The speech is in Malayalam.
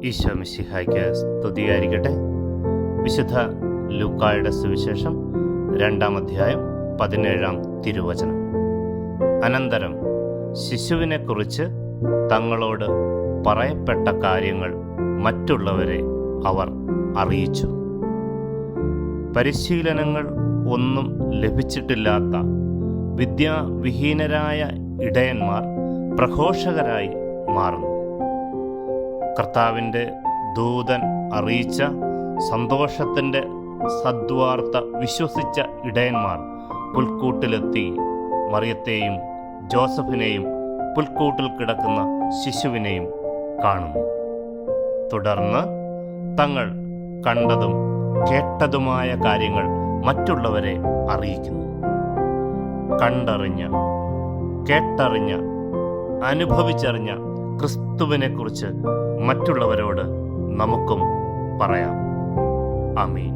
ഈശോ മിശിഹായ്ക്ക് സ്തുതിയായിരിക്കട്ടെ. വിശുദ്ധ ലൂക്കായുടെ സുവിശേഷം 2-ാം അധ്യായം 17-ാം തിരുവചനം. അനന്തരം ശിശുവിനെക്കുറിച്ച് തങ്ങളോട് പറയപ്പെട്ട കാര്യങ്ങൾ മറ്റുള്ളവരെ അവർ അറിയിച്ചു. പരിശീലനങ്ങൾ ഒന്നും ലഭിച്ചിട്ടില്ലാത്ത വിദ്യാവിഹീനരായ ഇടയന്മാർ പ്രഘോഷകരായി മാറുന്നു. കർത്താവിൻ്റെ ദൂതൻ അറിയിച്ച സന്തോഷത്തിൻ്റെ സദ്വാർത്ത വിശ്വസിച്ച ഇടയന്മാർ പുൽക്കൂട്ടിലെത്തി മറിയത്തെയും ജോസഫിനെയും പുൽക്കൂട്ടിൽ കിടക്കുന്ന ശിശുവിനെയും കാണുന്നു. തുടർന്ന് തങ്ങൾ കണ്ടതും കേട്ടതുമായ കാര്യങ്ങൾ മറ്റുള്ളവരെ അറിയിക്കുന്നു. കണ്ടറിഞ്ഞ, കേട്ടറിഞ്ഞ, അനുഭവിച്ചറിഞ്ഞ ക്രിസ്തുവിനെക്കുറിച്ച് മറ്റുള്ളവരോട് നമുക്കും പറയാം. ആമേൻ.